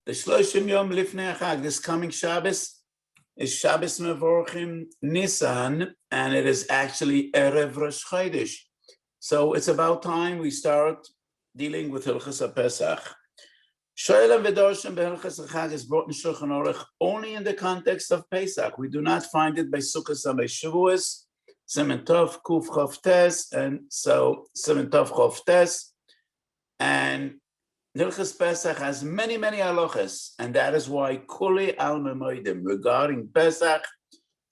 The Shloshim Yom Lifnei Chag, this coming Shabbos, is Shabbos Mevorchim Nisan, and it is actually Erev Rosh Chodesh. So it's about time we start dealing with Hilchos Pesach. Shoelem v'dorshem b'Hilchos Chag is brought in Shulchan Aruch only in the context of Pesach. We do not find it by Sukkos and by Shavuos, Siman Tov Kuf Chof Tes, and so Siman Tov Chof Tes, and Hilchos Pesach has many halachas, and that is why Kuli al Memoidim regarding Pesach,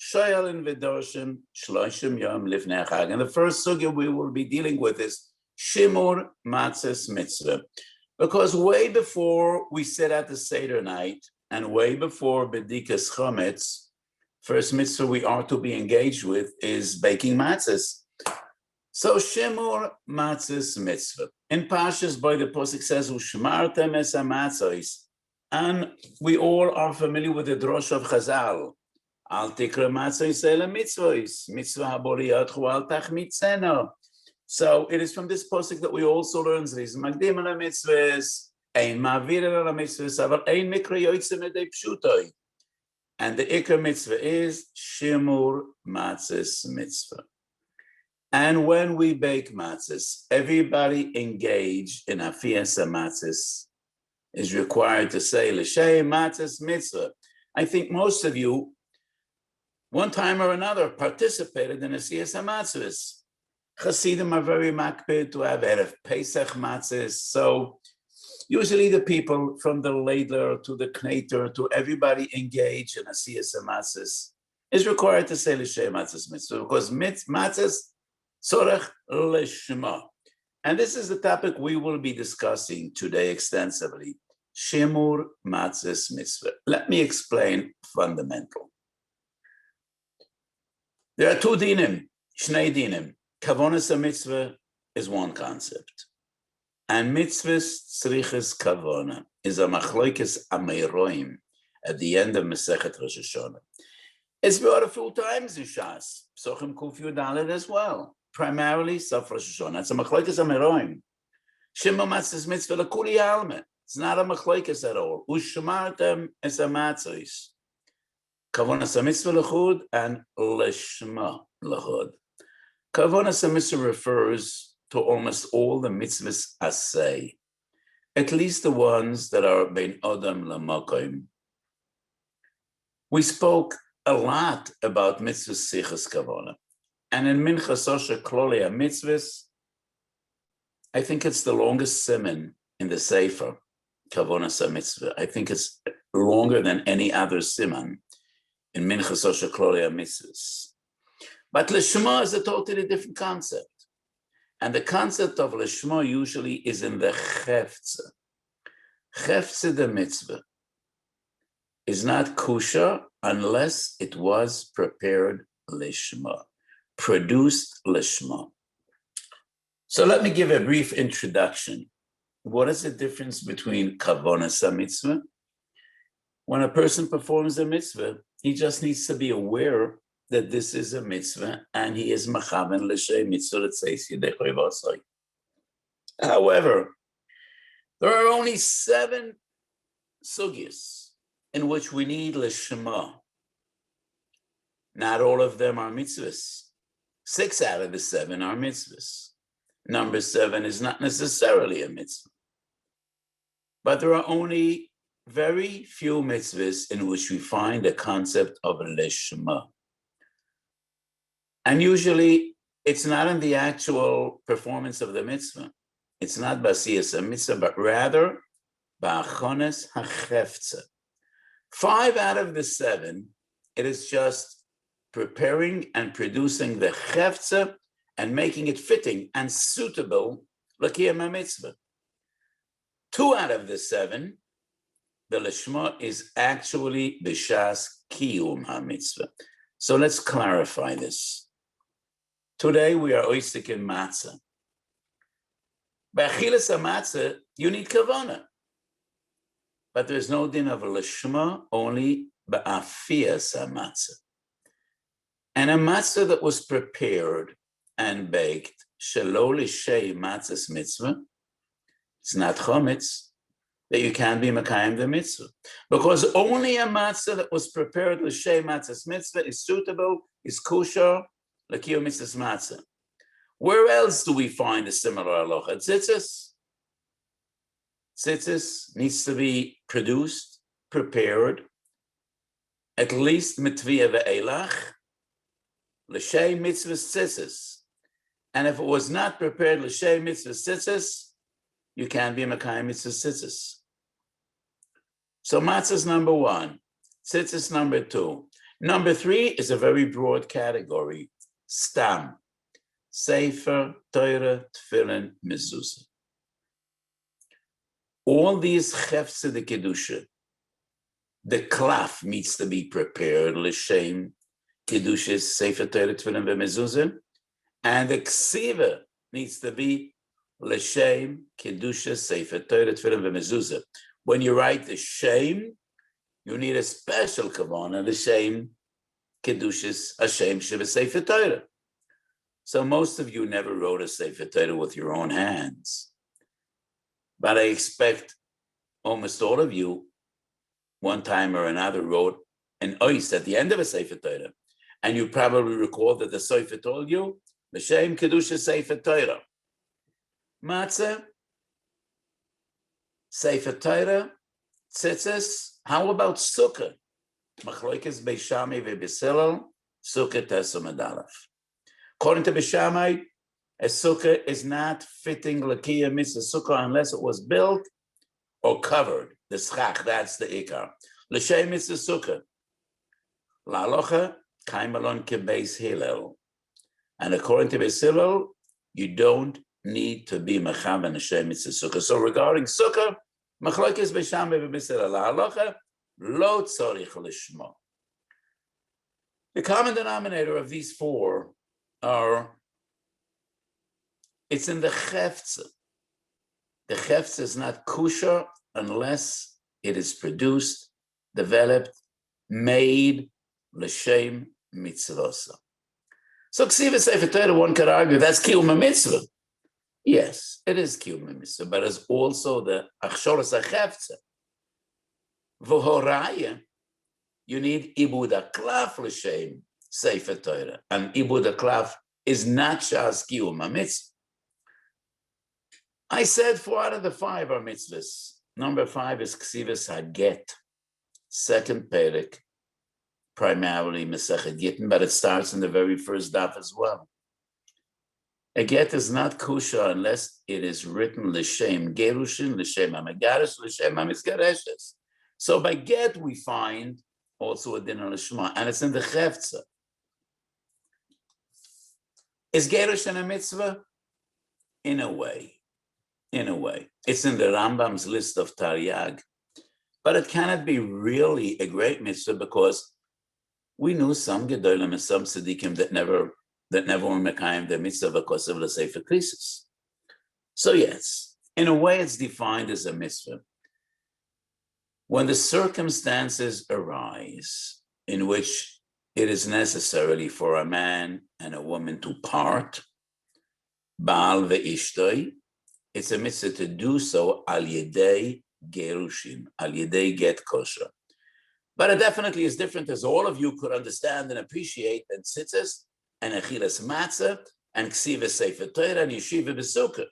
Shoelem v'dorshem Shloshim Yom Lifnei Chag. And the first sugya we will be dealing with is Shimur Matzahs Mitzvah. Because way before we sit at the Seder night, and way before Bedikas Chometz, first mitzvah we are to be engaged with is baking matzahs. So Shimur Matzahs Mitzvah. In Pashas, by the Pesach says, Ushmartem es hamatzos, and we all are familiar with the drosh of Chazal. Al tikra matzos ele mitzvos, mitzvah haboriyat al tachmitzena. So it is from this pasuk that we also learn this. Magdim ala mitzvahs, ein ma'avir ala mitzvahs, aval ein mikra yotzim edei pshutoi. And the ikar mitzvah is Shimur Matzahs Mitzvah. And when we bake matzahs, everybody engaged in Afiyas matzahs is required to say L'shem Matzahs Mitzvah. I think most of you, one time or another, participated in Afiyas matzahs. Hasidim are very makpid to have Erev Pesach matzahs. So usually the people from the ladler to the kneiter to everybody engaged in Asiyas matzahs is required to say L'shem Matzahs Mitzvah, because matzahs Sorach Lishma. And this is the topic we will be discussing today extensively. Shimur Matzahs Mitzvah. Let me explain fundamental. There are two dinim, shnei dinim. Kavonas mitzvah is one concept. And mitzvahs tzrichas kavona is a machloikes ameiroim at the end of Masechet Rosh Hashanah. It's brought a few times in Shas, Psochim Kuf Yud Dalet as well. Primarily Sof Rosh Hashanah. It's a machloikes ameiroim. Shimur Matzahs Mitzvah lekuli alme. It's not a machloikes at all. Ushmartem es hamatzos. Kavonas mitzvah lechud and lishma lechud. Kavonas mitzvah refers to almost all the mitzvahs asay, at least the ones that are bein adam lamakom. We spoke a lot about mitzvahs sichas kavona, and in Minchas Osher Klolei mitzvahs, I think it's the longest siman in the Sefer, Kavonas mitzvah. I think it's longer than any other siman in Minchas Osher Klolei mitzvahs. But Lishma is a totally different concept. And the concept of Lishma usually is in the Chefze. Chefze the mitzvah is not kosher unless it was prepared Lishma, produced Lishma. So let me give a brief introduction. What is the difference between Kavonas mitzvah? When a person performs a mitzvah, he just needs to be aware that this is a mitzvah, and he is machaven l'shem mitzvah l'tzeis yedei v'asoi. However, there are only 7 sugyas in which we need l'shema. Not all of them are mitzvahs. 6 out of the 7 are mitzvahs. Number 7 is not necessarily a mitzvah. But there are only very few mitzvahs in which we find the concept of l'shema. And usually, it's not in the actual performance of the mitzvah. It's not basiyas a mitzvah, but rather ba'achones hachefze. 5 out of the 7, it is just preparing and producing the chefze and making it fitting and suitable l'kiyam mitzvah. 2 out of the 7, the lishma is actually b'shas kiyum ha-mitzvah. So let's clarify this. Today, we are oisik in matzah. By achilas matzah, you need kavana. But there's no din of lishma, only ba'afiyas matzah. And a matzah that was prepared and baked, shelo l'shei matzahs mitzvah, it's not chometz, that you can't be Mekayim the mitzvah. Because only a matzah that was prepared l'shem matzah's mitzvah is suitable, is kosher, l'kiyum mitzvah's matzah. Where else do we find a similar halacha? Tzitzis. Tzitzis needs to be produced, prepared, at least mitviyah ve'elach, l'shem mitzvah's tzitzis. And if it was not prepared l'shem mitzvah's tzitzis, you can't be Mekayim mitzvah's tzitzis. So matzah is number one, tzitzis number two. Number three is a very broad category, stam, sefer, Torah, tefillin, mezuzah. All these chefse de kedusha, the klaf needs to be prepared, l'shem kedusha, sefer, Torah, tefillin, mezuzah, and the ksiva needs to be l'shem kedusha, sefer, Torah, tefillin, mezuzah. When you write the shem, you need a special kavanah, the shem kedushas Hashem sheva sefer Torah. So most of you never wrote a sefer Torah with your own hands, but I expect almost all of you, one time or another, wrote an ois at the end of a sefer Torah, and you probably recall that the sefer told you the shem kedushas sefer Torah. Matzah, Sefer Torah, tzitzis. How about sukkah? Machloikes Beishamai veBesilel, sukkah tesum adalef. According to Beishamai, a sukkah is not fitting l'kiyum mitzvah sukkah unless it was built or covered. The schach, that's the ikar. L'shem mitzvah sukkah. La'alocha kaim alon kebeis Hillel. And according to Beis, you don't need to be mechavan l'shem mitzvah sukkah. So regarding sukkah, Machlokes Beishamai veBesilel la'alocha lo tzorich lishma. The common denominator of these four are, it's in the chefze. The chefze is not kosher unless it is produced, developed, made l'shem mitzvasa. So ksiva sefer Torah, one could argue that's kiyum mitzvah. Yes, it is kiyum mitzvah, but it's also the achshoras hachefze. V'horaya, you need ibud haklaf l'shem sefer Torah, and ibud haklaf is not shas kiyum mitzvah. I said 4 out of the 5 are mitzvahs. Number 5 is ksivas haget, second perek, primarily Masechet Gittin, but it starts in the very first daf as well. A get is not kosher unless it is written l'shem gerushin, l'shem hamegaresh, l'shem hamizgareshes. So by get we find also a din l'shma, and it's in the chefza. Is gerushin a mitzvah? In a way. It's in the Rambam's list of Taryag, but it cannot be really a great mitzvah because we knew some gedolim and some tzaddikim that never were mekayim the mitzvah because of the sefer krisis. So yes, in a way it's defined as a mitzvah. When the circumstances arise in which it is necessarily for a man and a woman to part, Baal ve'ishtoi, it's a mitzvah to do so al yedei gerushin, al yedei get kosher. But it definitely is different, as all of you could understand and appreciate, than tzitzis and achilas matzah and ksivas sefer Torah and yeshiva b'sukkah.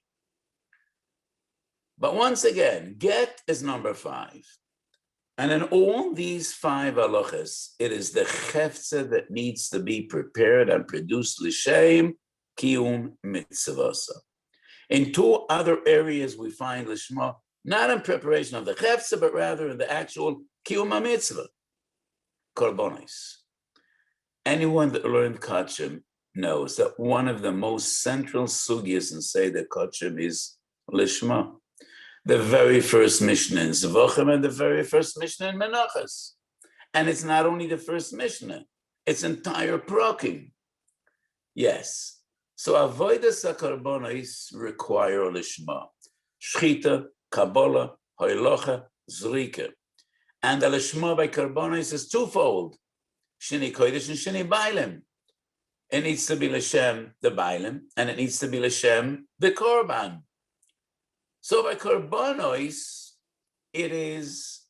But once again, get is number 5. And in all these 5 halachas, it is the chefze that needs to be prepared and produced l'shem kiyum mitzvasa. In 2 other areas, we find lishma, not in preparation of the chefze, but rather in the actual kiyum mitzvah, korbanos. Anyone that learned kachim knows that one of the most central sugyas in Seder Kachim is lishma. The very first Mishnah in Zvachim and the very first Mishnah in Menachos. And it's not only the first Mishnah, it's entire prokim. Yes. So avodas hakarbonos require lishma. Shchita, Kabbalah, Hoilocha, Zrika. And the lishma by karbonos is twofold. Shini kodesh and shini bailim. It needs to be l'shem the bailim, and it needs to be l'shem the korban. So by karbonos, it is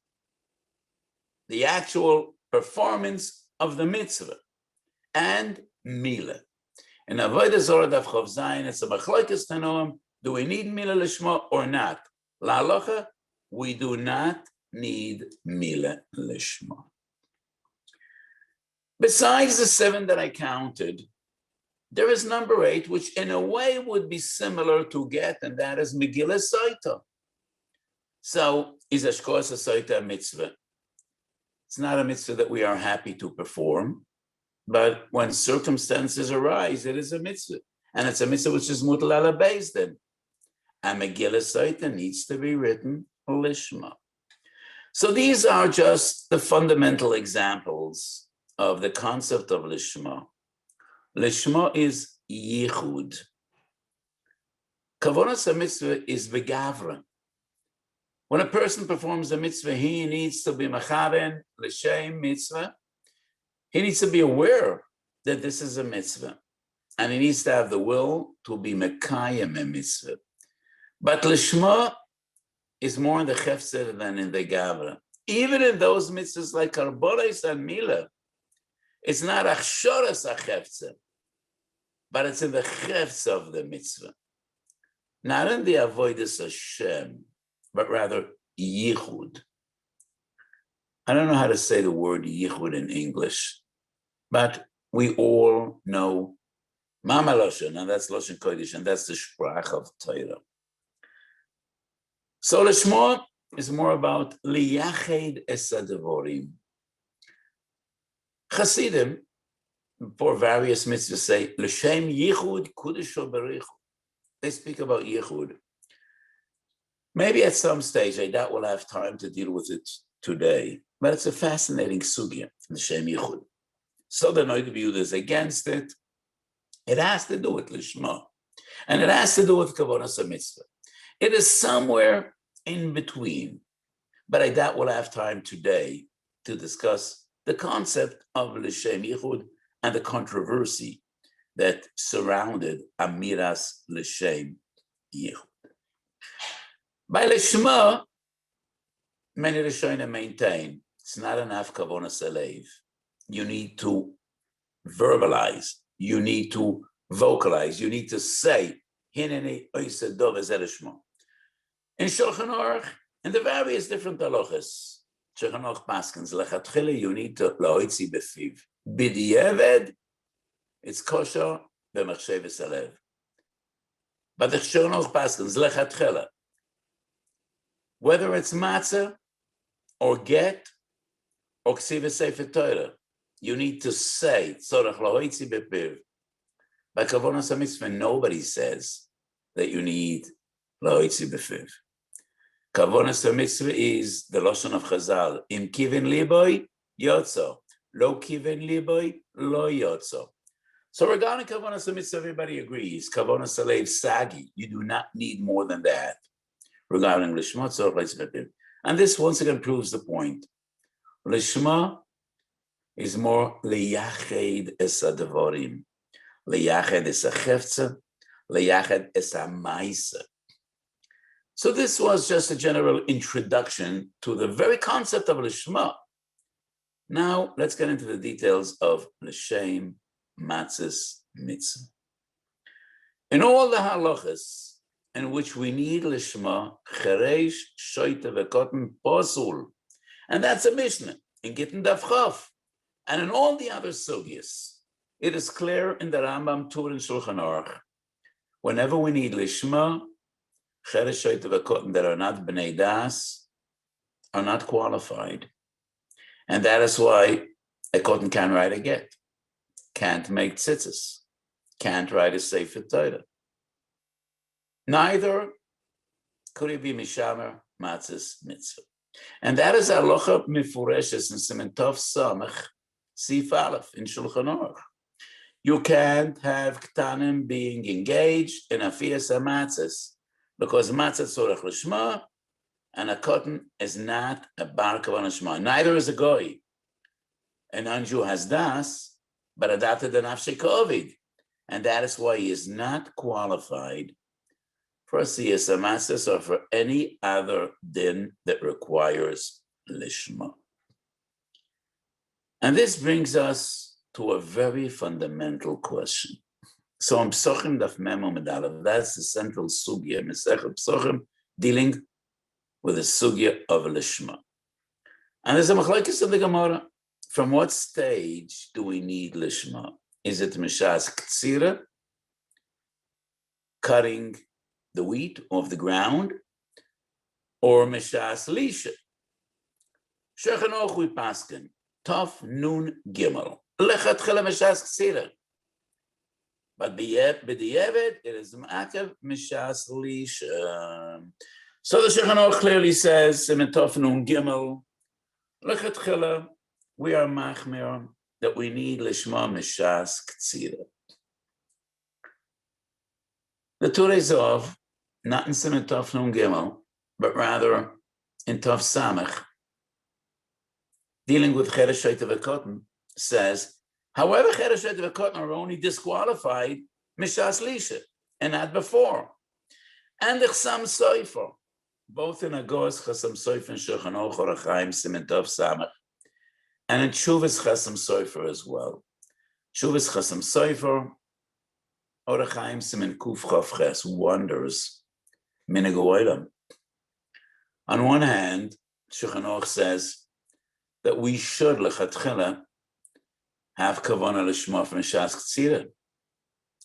the actual performance of the mitzvah and mila. In Avodah Zorah Daf Chav Zayin, it's a machlokes tanoim. Do we need mila lishma or not? La'alocha, we do not need mila lishma. Besides the 7 that I counted, there is number 8, which in a way would be similar to get, and that is Megillah Saita. So, is Ashkos Saita a mitzvah? It's not a mitzvah that we are happy to perform, but when circumstances arise, it is a mitzvah. And it's a mitzvah which is mutal ala beis din. And Megillah Saita needs to be written lishma. So these are just the fundamental examples of the concept of lishma. Lishma is yichud. Kavonas a mitzvah is begavra. When a person performs a mitzvah, he needs to be mechaven l'shem mitzvah. He needs to be aware that this is a mitzvah, and he needs to have the will to be mekayem a mitzvah. But lishma is more in the chefzer than in the gavra. Even in those mitzvahs like karbonos and milah, it's not achshoras achefzer, but it's in the chefz of the mitzvah, not in the avodas Hashem, but rather yichud. I don't know how to say the word yichud in English, but we all know Mama Loshen, and that's Loshen Kodesh, and that's the Sprach of Torah. So Lishma is more about liyached es hadevorim. Chasidim, for various mitzvahs, say l'shem yichud kudesho berichud. They speak about yichud. Maybe at some stage, I doubt we'll have time to deal with it today, but it's a fascinating sugya, l'shem yichud. So the Noid view is against it. It has to do with lishma, and it has to do with kavonas mitzvah. It is somewhere in between, but I doubt we'll have time today to discuss the concept of l'shem yichud and the controversy that surrounded amiras l'shem yichud. By lishma, many Rishonim maintain it's not enough kavonas alev. You need to verbalize. You need to vocalize. You need to say, Hineni oiseh dov ez lishma. In Shulchan Aruch, in the various different halachas, Shulchan Aruch paskins, lechatchila, you need to lahoitzi befiv. B'diavad, it's kosher b'machshavas alev. But the Shulchan Aruch paskins, lechatchila, whether it's matzah or get or ksiva sefer Torah, you need to say tzorach lahoitzi befiv. By kavonas mitzvah, nobody says that you need lahoitzi befiv. Kavonas mitzvah is the lashon of Chazal. Im kiven liboy yotzo, lo kiven liboy lo yotzo. So regarding kavonas mitzvah, everybody agrees. Kavonas alev sagi, you do not need more than that. Regarding lishma, tzorach lahoitzi befiv, and this once again proves the point. Lishma is more liyached es hadevorim, liyached es hachefza, liyached es hamaisa. So this was just a general introduction to the very concept of lishma. Now let's get into the details of l'shem matzis mitzvah. In all the halachas in which we need lishma, cheresh, shoyte, vekoten, posul, and that's a mishnah in Gittin Daf Chav, and in all the other sugyas, it is clear in the Rambam, Tur, and Shulchan Aruch, whenever we need lishma, cheresh, shoyte, vekoten that are not b'nei das are not qualified, and that is why a koten can't write a get, can't make tzitzis, can't write a sefer Torah. Neither could he be mishamer matzis mitzvah. And that is halacha mifureshes in Siman Tov Samech Sif Aleph in Shulchan Aruch. You can't have ktanim being engaged in afiyas hamatzis because matzah tzorech lishma, and a koten is not a bar kavanah shma. Neither is a goy. A non-Jew has das, but adapted the nafshei ka'ovid, and that is why he is not qualified for asiyas hamatzos or for any other din that requires lishma. And this brings us to a very fundamental question. So in Pesachim daf mem amud aleph, that's the central sugya, Masechet Pesachim, dealing with the sugya of lishma. And there's a machlokes of the Gemara. From what stage do we need lishma? Is it mishas ktsira, cutting the wheat off the ground, or mishas lisha? Shechanoch we paskin, Tov nun gimel, lechatchila mishas ktsira. But b'di'evet, it is ma'akev mishas lisha. So the Shechanoch clearly says, in Tov nun gimel, lechatchila, we are machmir that we need lishma mishas ktsira. The Torah is of, not in Siman Tov Nun Gimel, but rather in Tov Samech, dealing with Cheresh Shaita v'Kotan, says, however, Cheresh Shaita v'Kotan are only disqualified mishas lisha, and not before. And the Chasam Sofer, both in Agos Chasam Sofer and Shulchan Aruch Orach Chaim Siman Tov Samech, and in Tshuvas Chasam Sofer as well. Tshuvas Chasam Sofer, Orach Chaim Siman Kuf Chav Ches, wonders Minhag Olam. On one hand, Shulchan Aruch says that we should lechatchila have kavanah lishma from mishas ktsira.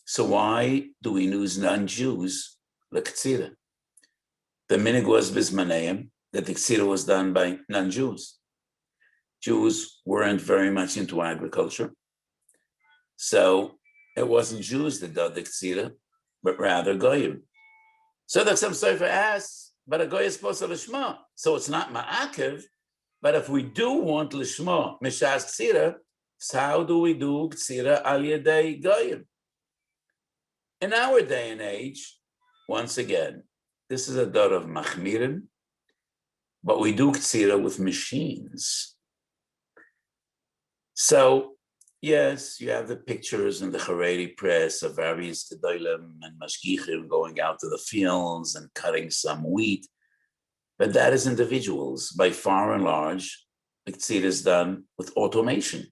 So why do we use non-Jews lektsira? The minhag was bismaneim that the ktsira was done by non-Jews. Jews weren't very much into agriculture, so it wasn't Jews that did the ktsira, but rather goyim. So the Chasam Sofer asks, but a goy is supposed to lishma, so it's not ma'akev. But if we do want lishma mishas ktsira, so how do we do ktsira al yedei goyim? In our day and age, once again, this is a dor of machmirim, but we do ktsira with machines. So, yes, you have the pictures in the Haredi press of various gedolim and mashgichim going out to the fields and cutting some wheat, but that is individuals. By far and large, the ktsira is done with automation,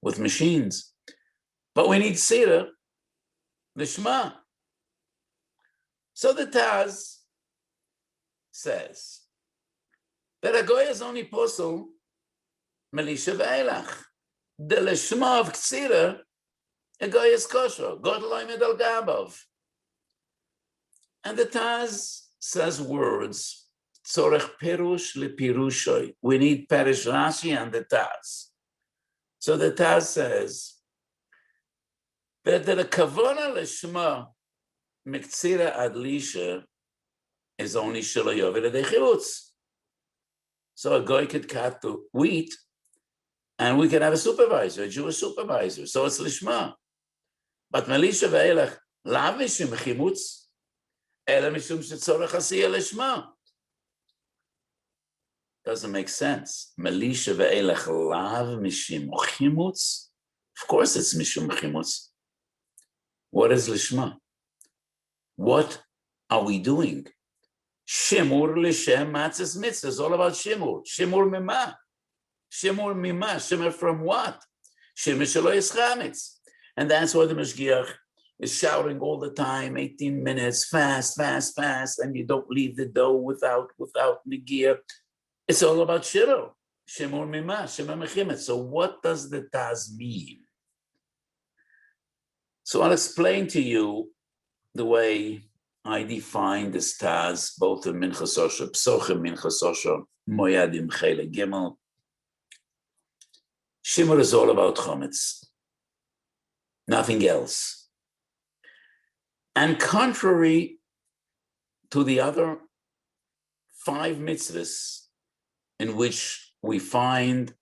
with machines. But we need ktsira, lishma. So the Taz says that a goy is only posel melisha ve'elach. The lishma of ktsira, a goy is kosher. God loy medal gabav. And the Taz says words, tzorech perush lepirushoy. We need Perish Rashi and the Taz. So the Taz says that the kavanah lishma miktsira ad lisha is only shelo yovel edei chilutz. So a goy could cut the wheat, and we can have a supervisor, a Jewish supervisor. So it's lishma. But melisha ve'elach lav mishum chimutz, ela mishum shetzorech asiyah lishma. Doesn't make sense. Melisha ve'elach lav mishum chimutz. Of course it's mishum chimutz. What is lishma? What are we doing? Shimur l'shem matzes mitzvah is all about shimur. Shimur mima. Shimur mima. Shimur from what? Shimur shelo yischametz. And that's why the Mashgiach is shouting all the time, 18 minutes, fast, fast, fast, and you don't leave the dough without negia. It's all about shiro. Shimur mima. Shimur mechimetz. So what does the Taz mean? So I'll explain to you the way I define this Taz, both in Minchas Osher Psochim, Minchas Osher Moyadim Chele Gimel. Shimur is all about chometz, nothing else. And contrary to the other 5 mitzvahs in which we find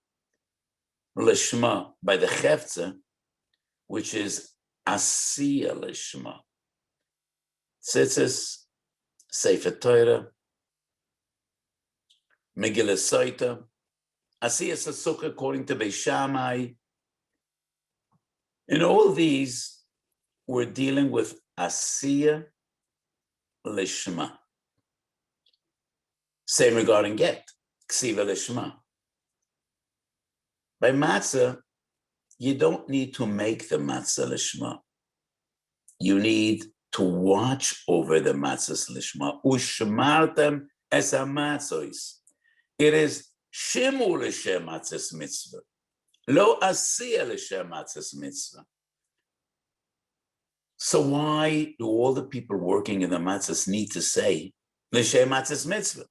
lishma by the Chefza, which is Asiya lishma. Tzitzis, Sefer Torah, Megillah Soita, Asiya Sasukah according to Beis Shammai. In all these, we're dealing with Asiya lishma. Same regarding get, ksiva lishma. By matzah, you don't need to make the matzah lishma. You need to watch over the matzahs lishma. Ushmartem es hamatzos. It is shimur l'shem matzahs mitzvah. Lo asiyah l'shem matzahs mitzvah. So why do all the people working in the matzahs need to say l'shem matzahs mitzvah?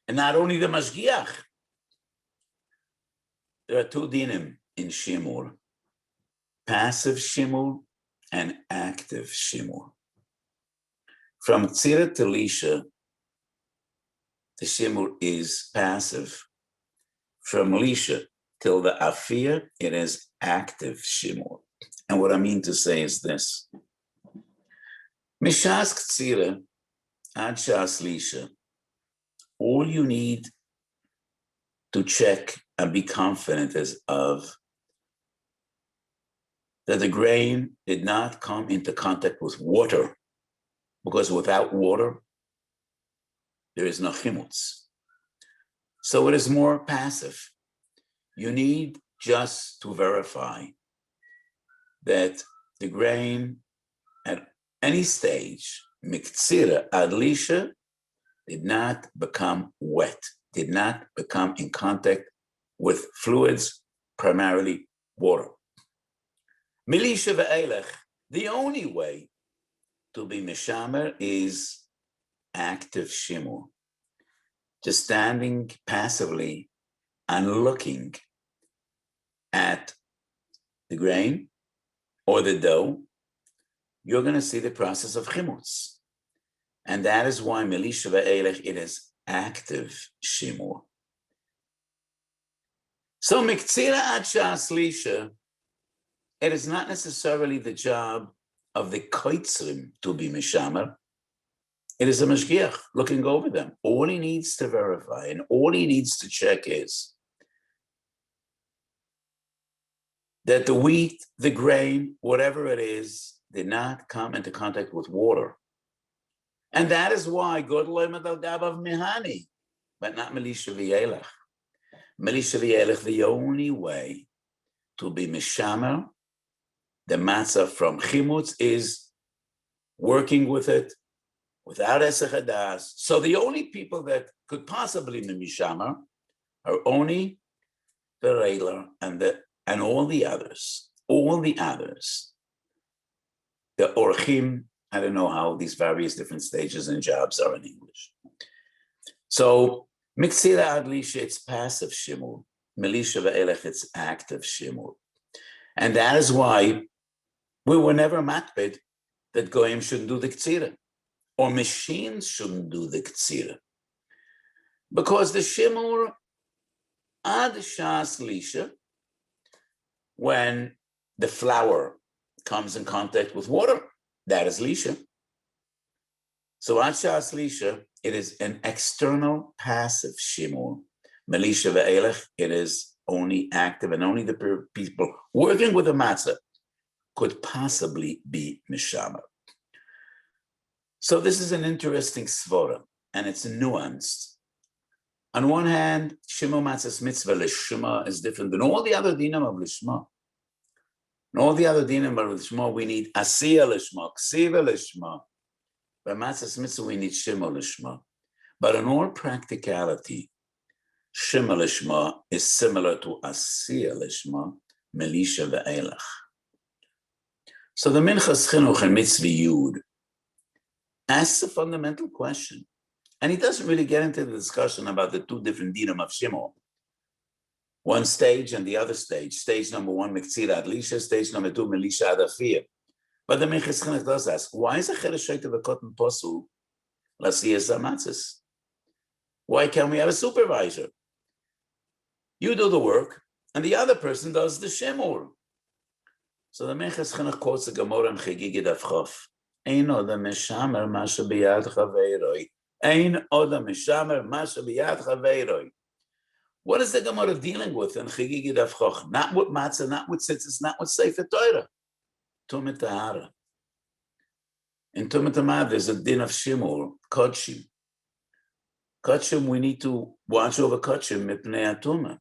And not only the mashgiach. There are two dinim in shimur. Passive shimur and active shimur. From tzira to lisha, the shimur is passive. From lisha till the afia, it is active shimur. And what I mean to say is this. Mishas tzira ad shas lisha, all you need to check and be confident is of that the grain did not come into contact with water, because without water, there is no chimutz. So it is more passive. You need just to verify that the grain at any stage, miktsira ad lisha, did not become wet, did not become in contact with fluids, primarily water. Milisha ve'elech, the only way to be mishamer is active shimur. Just standing passively and looking at the grain or the dough, you're going to see the process of chimutz. And that is why milisha ve'elech, it is active shimur. So miktsira ad shas lisha, it is not necessarily the job of the koitzrim to be mishamer. It is a mashgiach looking over them. All he needs to verify and all he needs to check is that the wheat, the grain, whatever it is, did not come into contact with water. And that is why God loymet al gabav mihani, but not milisha v'yelech. Milisha v'yelech, the only way to be mishamer the matzah from chimutz is working with it without esech hadas. So the only people that could possibly be mishamer are only the reiler and all the others. The orchim, I don't know how these various different stages and jobs are in English. So miktsira ad lisha, it's passive shimur. Milisha ve'elech, it's active shimur. And that is why we were never matbed that goyim shouldn't do the ktsira, or machines shouldn't do the ktsira. Because the shimur ad shas lisha, when the flour comes in contact with water, that is lisha. So ad shas lisha, it is an external passive shimur. Milisha ve'elech, it is only active, and only the people working with the matzah could possibly be mishamer. So this is an interesting svara, and it's nuanced. On one hand, shimur matzahs mitzvah lishma is different than all the other dinim of lishma. In all the other dinim of lishma, we need asiyah lishma, ksiva lishma. By matzahs mitzvah, we need shimur lishma. But in all practicality, shimur lishma is similar to asiyah lishma, milisha ve'elach. So the Minchas Chinuch in Mitzvah Yud asks a fundamental question, and he doesn't really get into the discussion about the two different dinim of Shimon. One stage and the other stage. Stage number one, Miktsira ad lisha. Stage number two, Milisha ad afiyah. But the Minchas Chinuch does ask, why is a cheresh of a cotton posul l'asiyas hamatzos? Why can't we have a supervisor? You do the work, and the other person does the shimur. So the Minchas Chinuch quotes the Gemara in Chagigi Daf Chof. Ein odam mishamer masha biyad chaveiroi. Ein odam mishamer masha biyad chaveiroi. What is the Gemara dealing with in Chagigi Daf Chof? Not with matzah, not with tzitzis, not with Sefer Torah. Tumah tahara. In Tumat Amav, there's a din of Shimur, Kodshim. Kodshim, we need to watch over Kodshim, Mipnei Atuma.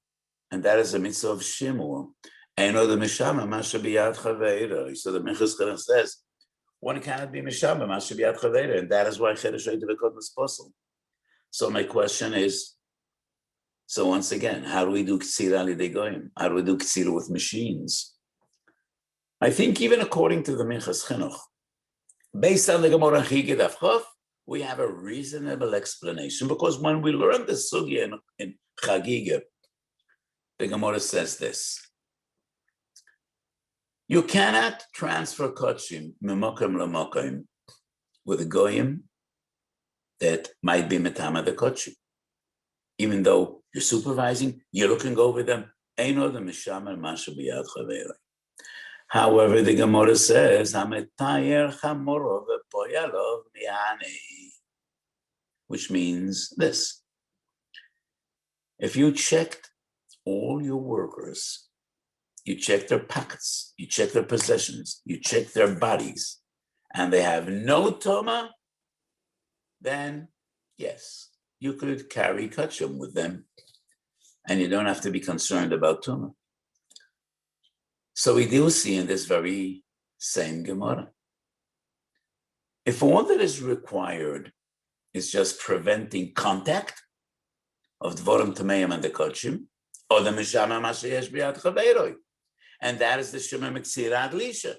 And that is a mitzvah of Shimur. Eino the Mishama, Masha B'yad Chaveira. So the Minchas Chinuch says, one cannot be Mishama, Masha B'yad Chaveira. And that is why Chedesh V'Kot is possible. So my question is, so once again, how do we do Ktsira L'Idei Goyim? How do we do Ktsira with machines? I think even according to the Minchas Chinuch, based on the Gemara Chigid Avchof, we have a reasonable explanation, because when we learn the Sugya in Chagiga, the Gemara says this: you cannot transfer Kodshim Memokim Lamokim with a Goyim that might be Metama the Kodshim. Even though you're supervising, you're looking over them. Eino the Mishama Masha B'yad Chaveira. However, the Gemara says, Hametayer Chamorov Poyalov Miani, which means this: if you checked all your workers, you check their pockets, you check their possessions, you check their bodies, and they have no toma, then yes, you could carry kachum with them, and you don't have to be concerned about toma. So we do see in this very same Gemara, if all that is required is just preventing contact of dvorim tameim and the kachim, or the mishama masheyesh b'yad chaveiroi, and that is the shema mitzira adlisha,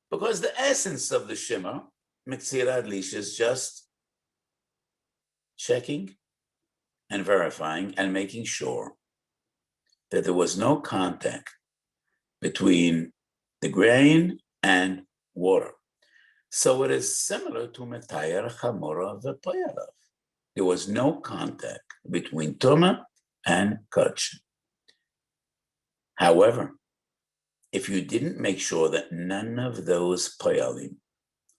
because the essence of the shema mitzira adlisha is just checking and verifying and making sure that there was no contact between the grain and water. So it is similar to Metayer Chamora V'Poyalav. There was no contact between Tuma and Kach. However, if you didn't make sure that none of those Poyalim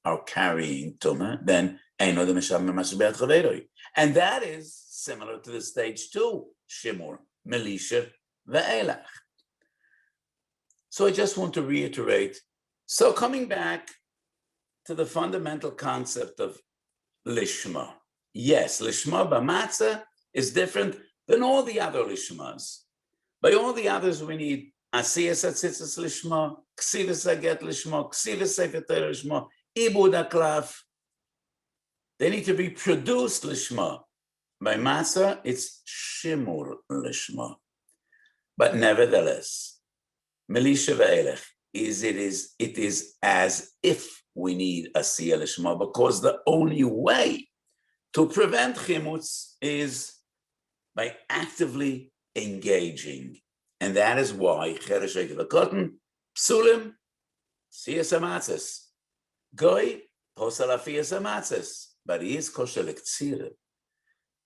are carrying Tuma, then Eino the Misham Mashabet Chaveroi. And that is similar to the stage 2, Shimur, Melisha, Ve'elach. So I just want to reiterate. So coming back to the fundamental concept of Lishma. Yes, Lishma b'matzah is different than all the other Lishmas. By all the others, we need Asiyas Atzitzis Lishma, Ksivas Aget Lishma, Ksivas Sefer Torah Lishma, Ibud Aklaf. They need to be produced Lishma. By Matzah, it's Shimur Lishma. But nevertheless, Melisha Ve'elech it is as if we need Asiyah Lishma, because the only way to prevent chimutz is by actively engaging. And that is why Cheresh V'Kotten, Psulim, Siyas HaMatzes, Goy, Posal Afiyas HaMatzes, but he is kosher l'ktsira,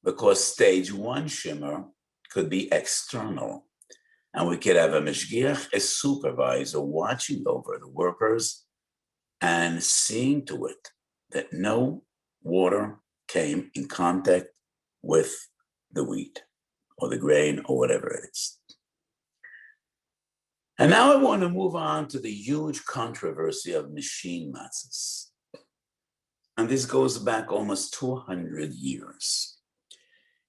because stage 1 shimmer could be external. And we could have a mishgiach, a supervisor, watching over the workers and seeing to it that no water came in contact with the wheat or the grain or whatever it is. And now I want to move on to the huge controversy of machine matzahs. And this goes back almost 200 years.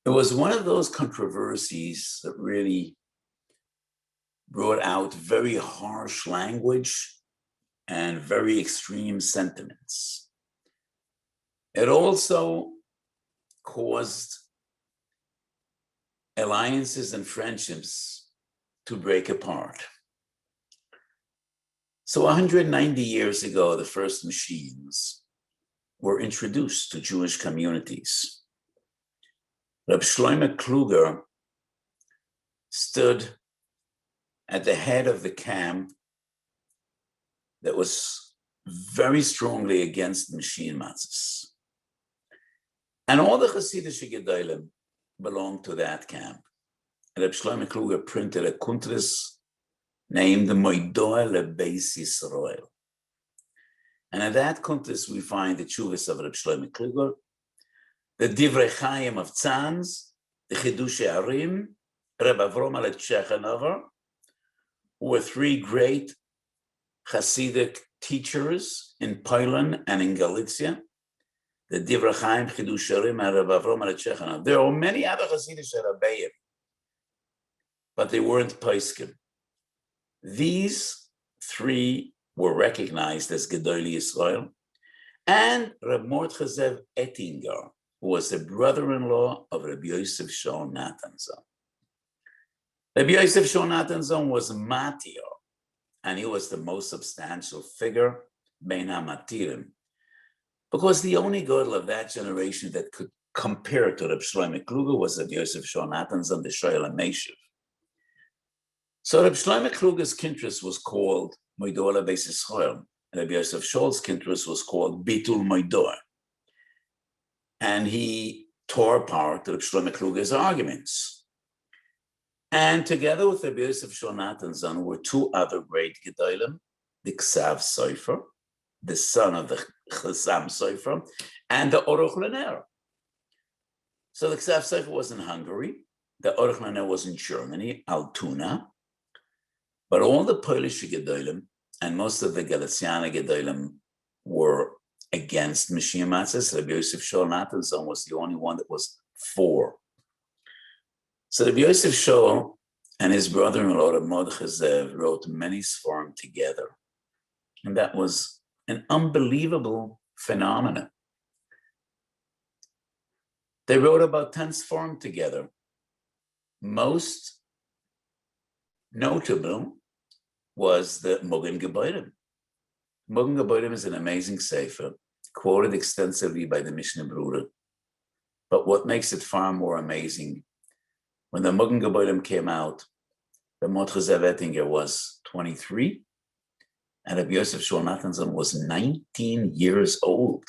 It was one of those controversies that really brought out very harsh language and very extreme sentiments. It also caused alliances and friendships to break apart. So 190 years ago, the first machines were introduced to Jewish communities. Reb Shlomo Kluger stood at the head of the camp that was very strongly against machine matzahs. And all the Hasidic Gedolim belonged to that camp. Reb Shlomo Kluger printed a kuntras named Moidoah LeBeis Yisrael. And in that kuntras we find the Tshuvas of Reb Shlomo Kluger, the Divrei Chaim of Tzanz, the Chidushei Arim, Reb Avrom Alek Shechanover, who were 3 great Hasidic teachers in Poland and in Galicia, the Divrei Chaim, Chidush Sharim, HaRav Avram HaChechana. There are many other Hasidic Rabbeim, but they weren't Poskim. These three were recognized as Gedolei Yisrael, and Reb Mordechai Zev Ettinger, who was the brother-in-law of Rabbi Yosef Shaul Natanson. Rabbi Yosef Shaul Natanson was Matir, and he was the most substantial figure, Bein HaMatirim, because the only Gadol of that generation that could compare to Reb Shlomo Kluger was Rabbi Yosef Shaul Natanson, the Shoel HaMeshiv. So Reb Shlomo Kluger's kintrus was called Moidor Beis Yisrael, and Rabbi Yosef Shaul's kintrus was called Bitul Moidor. And he tore apart Reb Shlomo Kluger's arguments. And together with Rabbi Yosef Shaul Natanson were two other great Gedolim, the Ksav Sofer, the son of the Chasam Sofer, and the Aruch LaNer. So the Ksav Sofer was in Hungary, the Aruch LaNer was in Germany, Altona, but all the Polish Gedolim and most of the Galiciana Gedolim were against Mashiach Matzos. Rabbi Yosef Shaul Natanson was the only one that was for. So Rabbi Yosef Shaul and his brother-in-law, Reb Mordechai Zev, wrote many Sforim together. And that was an unbelievable phenomenon. They wrote about 10 Sforim together. Most notable was the Mogen Geborim. Mogen Geborim is an amazing sefer, quoted extensively by the Mishnah Brura. But what makes it far more amazing, when the Mogen Geborim came out, the Mordechai Zev Ettinger was 23, and Rabbi Yosef Shaul Natanson was 19 years old.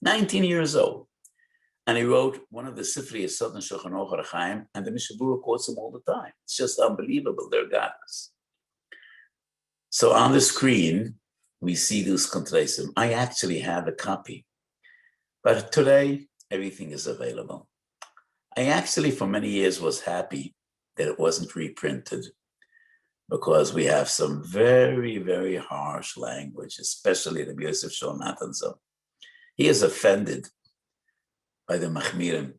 19 years old. And he wrote one of the Sifrei Yesod and Shulchan Aruch Chaim, and the Mishnah Brura quotes him all the time. It's just unbelievable, their godless. So on the screen, we see those contrasim. I actually have a copy, but today, everything is available. I actually, for many years, was happy that it wasn't reprinted because we have some very, very harsh language, especially Rabbi Yosef Shaul Natanson. He is offended by the Machmirim,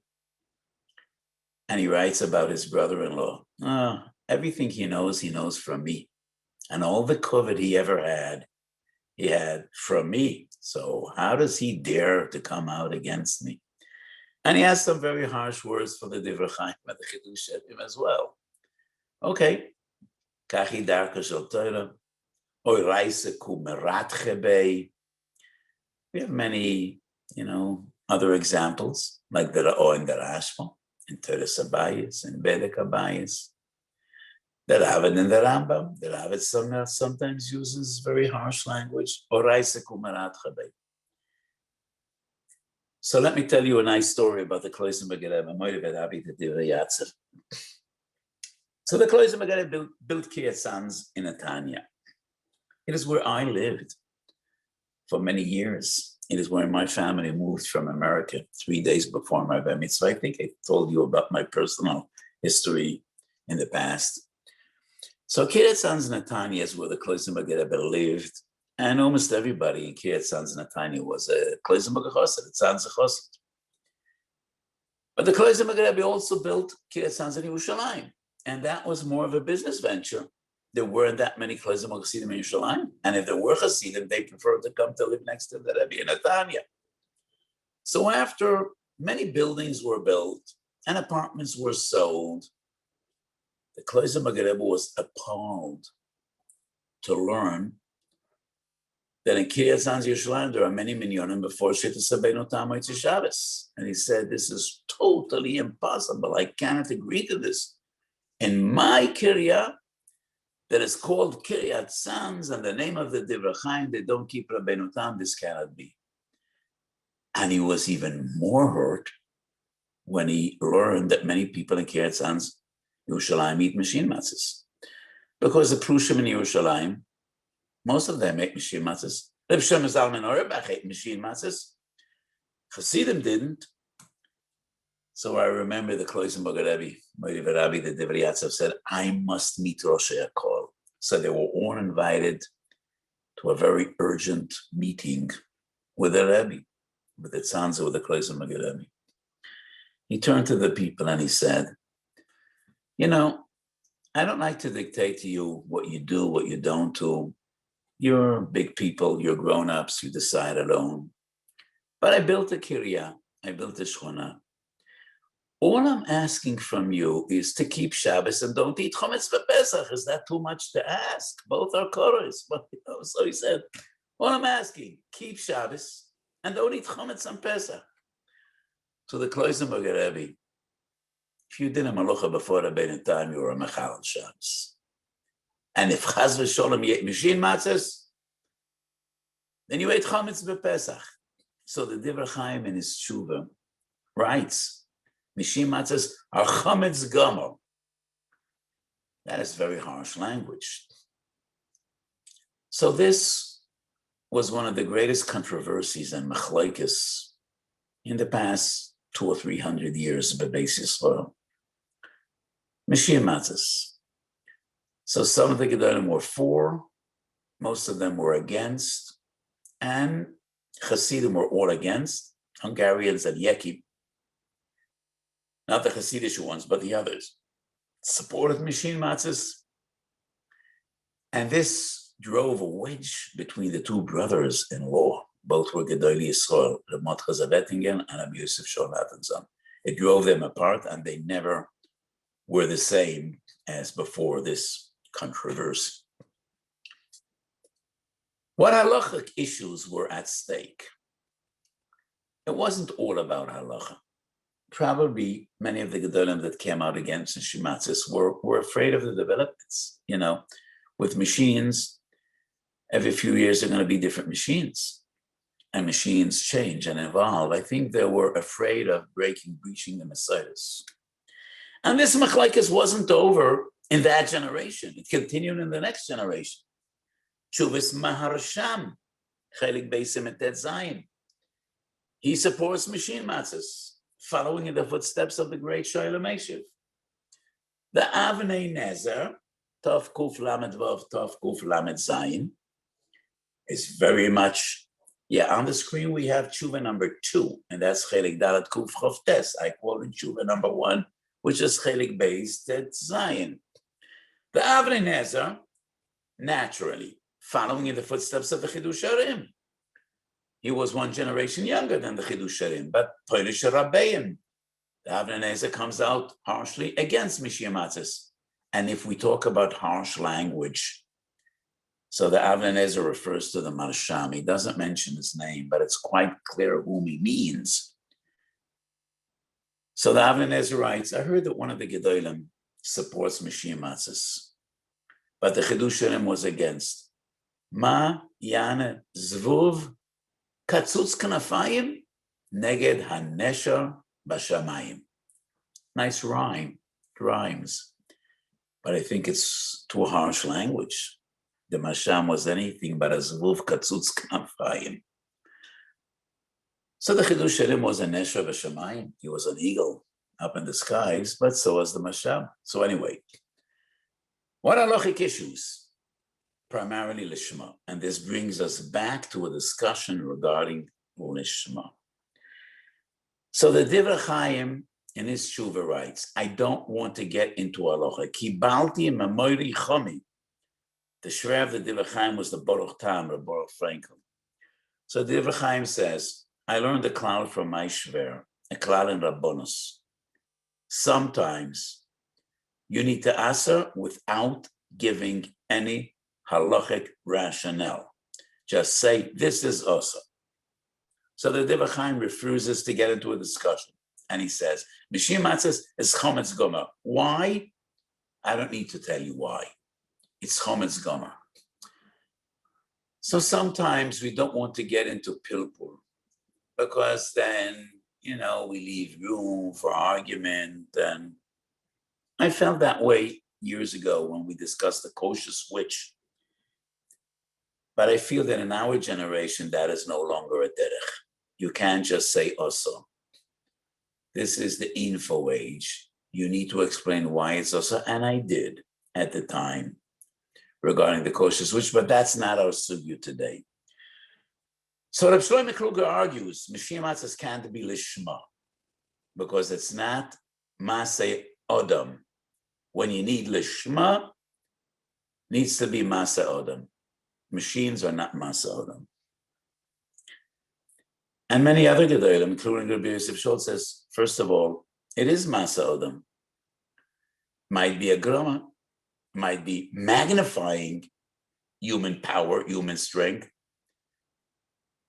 and he writes about his brother-in-law. Everything he knows from me. And all the covet he ever had, he had from me. So how does he dare to come out against me? And he has some very harsh words for the Divrei Chaim and the Chidush Sharim as well. Okay. Kachi darka shel Torah, oy reise ku merat chebei. We have many, other examples, like the Ra'o and the Rashba, in Torah Sabayis, in Bedek Abayis. The Ravid and the Rambam. The Ravid sometimes uses very harsh language. So let me tell you a nice story about the Kloisim Begereb. I'm very happy to do the Yatzer. So the Kloisim Begereb built Kiryat Sanz in Netanya. It is where I lived for many years. It is where my family moved from America 3 days before my Bar Mitzvah. I think I told you about my personal history in the past. So Kiryat Sanz Netanya is where the Kloisim Begereb lived, and almost everybody in Kiryat Sanz Netanya was a Kloisim Begereb, it's Sanz Chosed. But the Kloisim Begereb also built Kiryat Sanz in Yerushalayim, and that was more of a business venture. There weren't that many Kloisim Chasidim in Yerushalayim, and if there were Chasidim, they preferred to come to live next to the Rebbe in Netanya. So after many buildings were built and apartments were sold, the Kloisim Begereb was appalled to learn that in Kiryat Sanz Yerushalayim there are many minyanim before Shittas Rabbeinu Tam Motzei Shabbos. And he said, this is totally impossible. I cannot agree to this. In my Kiryat, that is called Kiryat Sanz, and the name of the Divrei Chaim, they don't keep Rabbeinu Tam, this cannot be. And he was even more hurt when he learned that many people in Kiryat Sanz Yerushalayim eat machine matzahs. Because the Prushim in Yerushalayim, most of them ate machine matzahs. Reb Shlomo Zalman Auerbach ate machine matzahs. Hasidim didn't. So I remember the Kloisim Begereb, Rabbi the Divrei Yatzav said, I must meet Rosh HaKol. So they were all invited to a very urgent meeting with the Rebbe, with the Tzanzer, with the Kloiser Rebbe. He turned to the people and he said, you know, I don't like to dictate to you what you do, what you don't do. You're big people, you're grown-ups, you decide alone. But I built a kiryah, I built a shchona. All I'm asking from you is to keep Shabbos and don't eat chametz for Pesach. Is that too much to ask? Both are koros. So he said, all I'm asking, keep Shabbos and don't eat chametz on Pesach. To the Kloisenberger Rebbe, if you did a malacha before the Beit time, you were a mechal on Shabbos. And if chaz v'sholem you ate machine matzahs, then you ate chametz b'Pesach. So the Divrei Chaim in his tshuva writes, machine matzahs are chametz gomer. That is very harsh language. So this was one of the greatest controversies and machlokes in the past 200 or 300 years of the basis for machine matzahs. So some of the Gedolim were for, most of them were against, and Hasidim were all against. Hungarians and Yeki, not the Hasidic ones, but the others, supported machine matzahs. And this drove a wedge between the two brothers-in-law. Both were Gedolei Yisrael, Reb Mordechai Zavettingen and Rabbi Yosef Shor Natanson. It drove them apart, and they never were the same as before this controversy. What halachic issues were at stake? It wasn't all about halacha. Probably many of the Gedolim that came out against Shimatzis were afraid of the developments. You know, with machines, every few years there are going to be different machines, and machines change and evolve. I think they were afraid of breaching the Messiahs. And this machlokes wasn't over in that generation. It continued in the next generation. Chuvas Maharsham, Chelik Beisim et Zayin. He supports machine matzahs, following in the footsteps of the great Shoylem Eshiv. The Avnei Nezer, Tov Kuf Lamed Vav, Tov Kuf Lamed Zayin, is very much, on the screen we have Tshuva number 2, and that's Chelik Dalet Kuf Chof Tes. I quoted Tshuva number 1, which is Chelik Beis Tet Zayin. The Avnei Nezer, naturally, following in the footsteps of the Chidush Harim. He was one generation younger than the Chidush Harim, but Polish Rabbeim. The Avnei Nezer comes out harshly against Mishia Matzahs. And if we talk about harsh language, so the Avnei Nezer refers to the Marsham. He doesn't mention his name, but it's quite clear whom he means. So the Avnei Nezer writes, I heard that one of the Gedolim supports Mishia Matzahs, but the Chidush Harim was against. Ma Yana Zvuv Katzutz Kanafayim Neged Hanesher Bashamayim. Nice rhyme, it rhymes, but I think it's too harsh language. The Masham was anything but a Zvuv Katzutz Kanafayim. So the Chidush Harim was a Nesher Bashamayim. He was an eagle up in the skies, but so was the Masham. So anyway, what are halachic issues? Primarily Lishma, and this brings us back to a discussion regarding Lishma. So the Divrei Chaim in his tshuva writes, I don't want to get into halacha. Kibalti memori chomi. The shver of the Divrei Chaim was the Baruch Tam, or Baruch Frankel. So the Divrei Chaim says, I learned a klal from my shver, a klal in Rabbonos. Sometimes you need to answer without giving any halachic rationale. Just say, this is also. So the Divrei Chaim refuses to get into a discussion. And he says, Mishim Matzahs is Chometz Gomer. Why? I don't need to tell you why. It's Chometz Gomer. So sometimes we don't want to get into pilpul, because then, we leave room for argument. And I felt that way years ago when we discussed the kosher switch. But I feel that in our generation, that is no longer a derech. You can't just say also. This is the info age. You need to explain why it's also, and I did at the time. regarding the kosher switch, but that's not our sugya today. So Rav Shlomo Kluger argues, Mishim Matzos can't be lishma, because it's not Maseh Odom. When you need lishma, needs to be Maseh Odom. Machines are not Maseh Odom. And many other Gedolim, including Rabbi Yosef Schultz, says, first of all, it is Maseh Odom. Might be a grama, might be magnifying human power, human strength,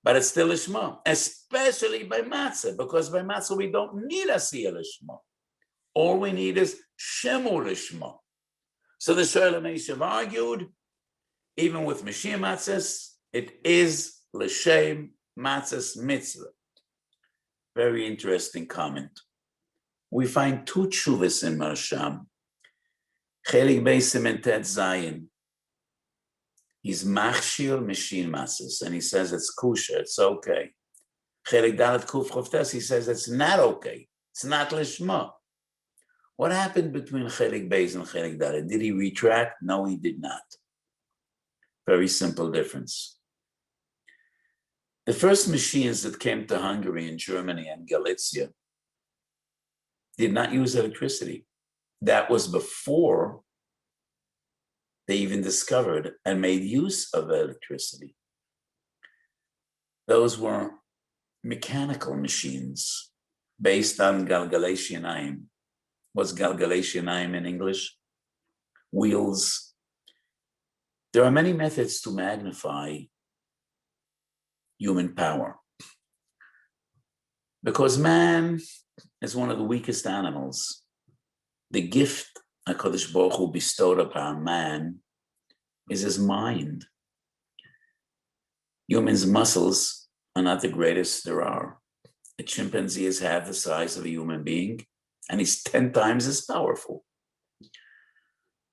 but it's still lishma, especially by matzah, because by matzah we don't need asiyah lishma. All we need is shemur lishma. So the Sholem Eishav argued, even with Mishim matzahs, it is l'shem matzahs mitzvah. Very interesting comment. We find two tshuvas in Marsham. Chelik Beis Siman Tet Zayin. He's machshir Mishim matzahs, and he says it's kosher, it's okay. Chelik Dalet Kuf Chavtes, he says it's not okay, it's not lishma. What happened between Chelik Beis and Chelik Dalet? Did he retract? No, he did not. Very simple difference. The first machines that came to Hungary and Germany and Galicia did not use electricity. That was before they even discovered and made use of electricity. Those were mechanical machines based on galgalashinayim. What's galgalashinayim in English? Wheels. There are many methods to magnify human power. Because man is one of the weakest animals. The gift HaKadosh Baruch Hu bestowed upon man is his mind. Humans' muscles are not the greatest there are. A chimpanzee is half the size of a human being, and he's 10 times as powerful.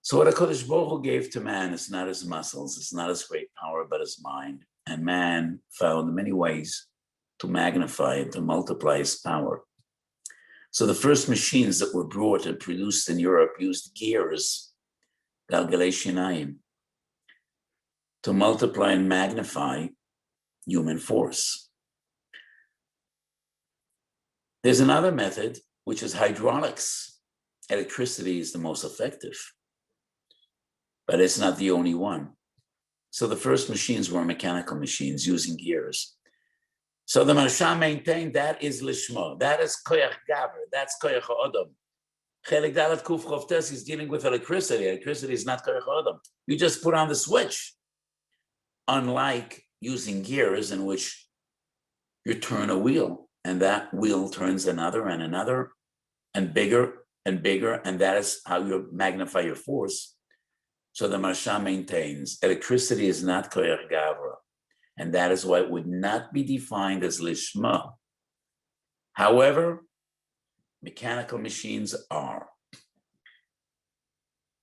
So what HaKadosh Baruch Hu gave to man is not his muscles, it's not his great power, but his mind. And man found many ways to magnify and to multiply his power. So the first machines that were brought and produced in Europe used gears, galgalashinayim, to multiply and magnify human force. There's another method, which is hydraulics. Electricity is the most effective, but it's not the only one. So the first machines were mechanical machines using gears. So the Marsha maintained that is lishma, that is koyach gaver, that's koyach ha'odom. Chelik Dalet Kuf Chavtes is dealing with electricity. Electricity is not koyach ha'odom. You just put on the switch. Unlike using gears in which you turn a wheel and that wheel turns another and another and bigger, and that is how you magnify your force. So the Marsha maintains electricity is not koyach gavra, and that is why it would not be defined as lishma. However, mechanical machines are.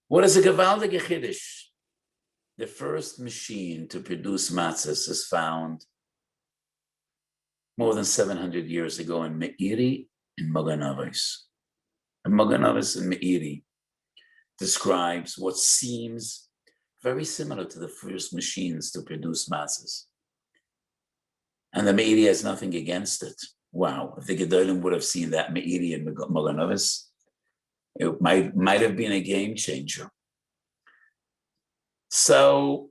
What is a gewaltige chiddush? The first machine to produce matzahs is found more than 700 years ago in Meiri in Moganavis. And Moganavis in Meiri describes what seems very similar to the first machines to produce matzahs. And the Meiri has nothing against it. Wow, if the Gedolim would have seen that Meiri and Moganavis, it might have been a game changer. So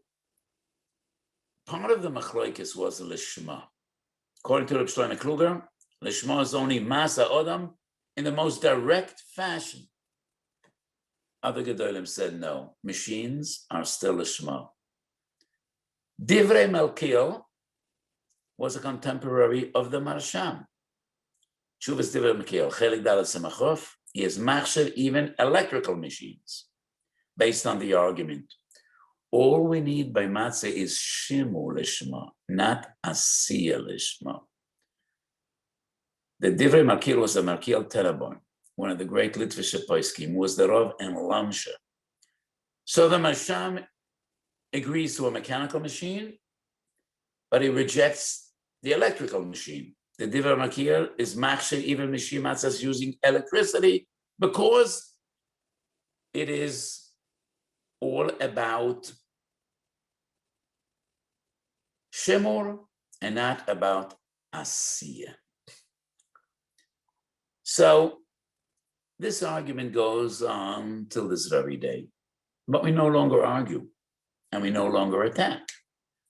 part of the machlokes was the lishma. According to Rav Shlomo Kluger, lishma is only Maseh Odom in the most direct fashion. Other Gedolim said no, machines are still lishma. Divrei Melchiel was a contemporary of the Marsham. Shuvas Divrei Melchiel, Chelik Dalet Semachov, he is machshir even electrical machines, based on the argument. All we need by matzah is shimur lishma, not asiyah lishma. The Divrei Melchiel was the Melchiel Terabon, one of the great Litvish poskim, was the Rav in Lamsha. So the Marsham agrees to a mechanical machine, but he rejects the electrical machine. The Divrei Melchiel is machshir even mishim matzahs using electricity because it is all about Shimur and not about Asiya. So this argument goes on till this very day, but we no longer argue and we no longer attack.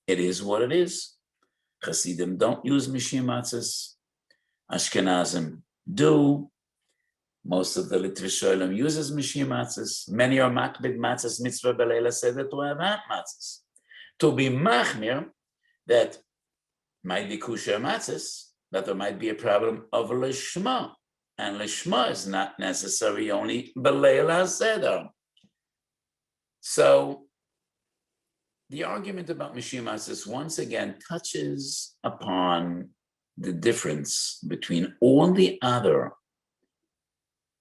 It is what it is. Hasidim don't use mishim matzahs. Ashkenazim do. Most of the Litvish Sholem uses mishim matzahs. Many are makbid matzahs mitzvah b'leila seder to have hot matzahs. To be machmir, that might be kosher matzahs, that there might be a problem of lishma. And lishma is not necessary only b'leila seder. So the argument about mishim matzahs once again touches upon the difference between all the other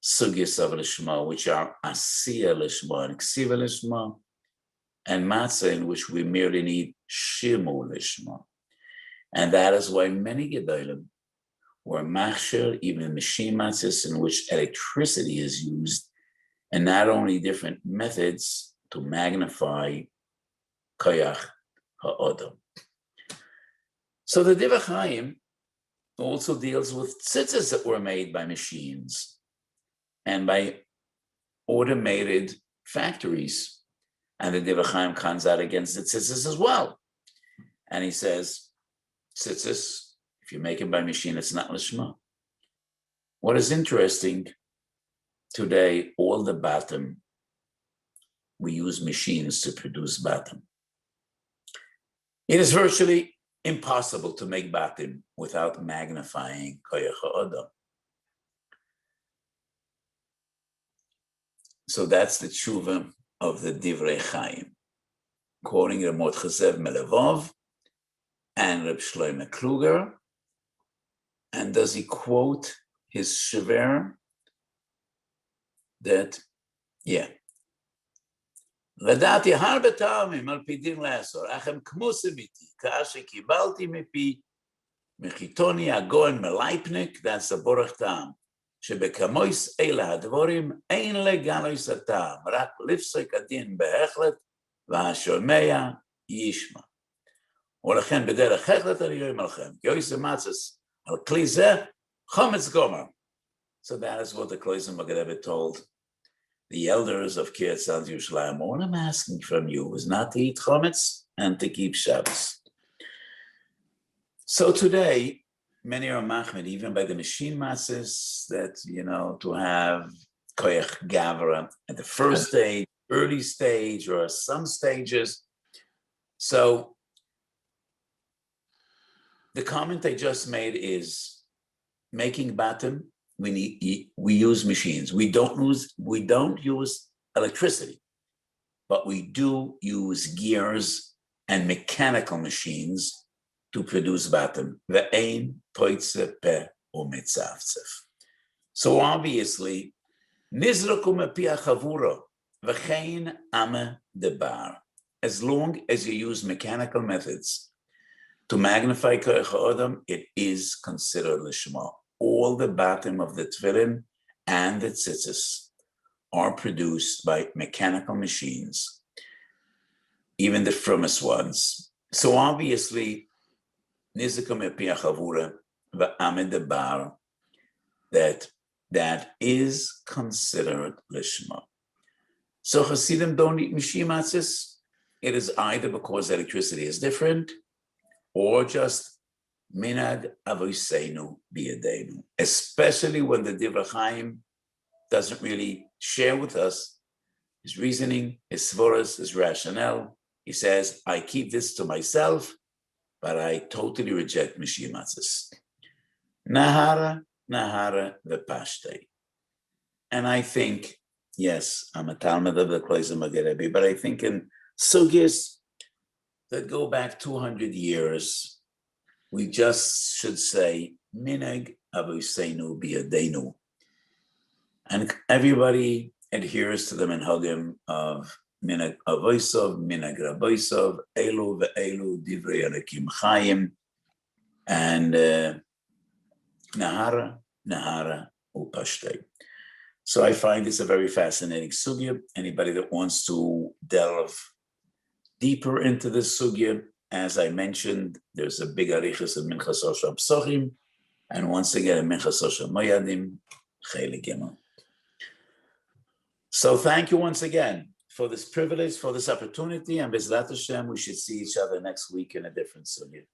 sugyas of lishma, which are asiya lishma and ksiva lishma, and matzah, in which we merely need shimur lishma. And that is why many gedolim were machshir, even mishim matzahs, in which electricity is used, and not only different methods to magnify koyach ha'odam. So the Divrei Chaim also deals with tzitzis that were made by machines and by automated factories. And the Divrei Chaim comes out against the tzitzis as well. And he says, tzitzis, if you make it by machine, it's not lishma. What is interesting, today, all the batim, we use machines to produce batim. It is virtually impossible to make batim without magnifying koyach ha'odam. So that's the tshuva of the Divrei Chaim, quoting Ramot Chazev Melevov and Reb Shlomo Kluger. And does he quote his shiver? That, yeah. לדעתי הרבה טעמים על פי דין לאסור, אך הם כמוסים איתי, כאשר קיבלתי מפי מחיתוני הגויין מלייפניק, that's a בורך טעם, שבכמויס אלה הדבורים אין לגלויס הטעם, רק לפסוק הדין בהחלט, והשומע ישמע. ולכן בדרך החלט אני אומר לכם, כי אוי זה מצס על כלי זה, חומץ גומר. So that is what the Kloisen Magadebe told the elders of Kiryat Yerushalayim. All I'm asking from you is not to eat chometz and to keep Shabbos. So today, many are machmid, even by the machine matzahs, that, to have koyach gavra at the first stage, early stage, or some stages. So the comment I just made is making batim. We use machines. We don't use electricity, but we do use gears and mechanical machines to produce batim. Ve'ein toitze pe u'mitzavtzef. So obviously, nizraku mepi hachavura v'chein ame debar. As long as you use mechanical methods to magnify koyach ha'odam, it is considered lishma. All the batim of the tefillin and the tzitzis are produced by mechanical machines, even the frumest ones. So obviously, nizikum epi hachavura v'amed debar, that is considered lishma. So Hasidim don't eat mishim matzahs. It is either because electricity is different, or just minag avoseinu biyadenu, especially when the Divrei Chaim doesn't really share with us his reasoning, his svoras, his rationale. He says, I keep this to myself, but I totally reject mishim matzahs. Nahara v'pashtei. And I think, yes, I'm a Talmud of the Kloisen Magerebi, but I think in sugyas that go back 200 years, we just should say, minag avoseinu biyadenu. And everybody adheres to the minhagim of minag avoisov, minag raboisov, elu ve'elu, divrei Elokim Chaim, and nahara upashtei. So I find this a very fascinating sugya. Anybody that wants to delve deeper into this sugya As I mentioned, there's a big arichas in Minchas Osha Psochim, and once again in Minchas Osha Moyadim, Chelik Gimel. So thank you once again for this privilege, for this opportunity, and Bezrat Hashem, we should see each other next week in a different sugya.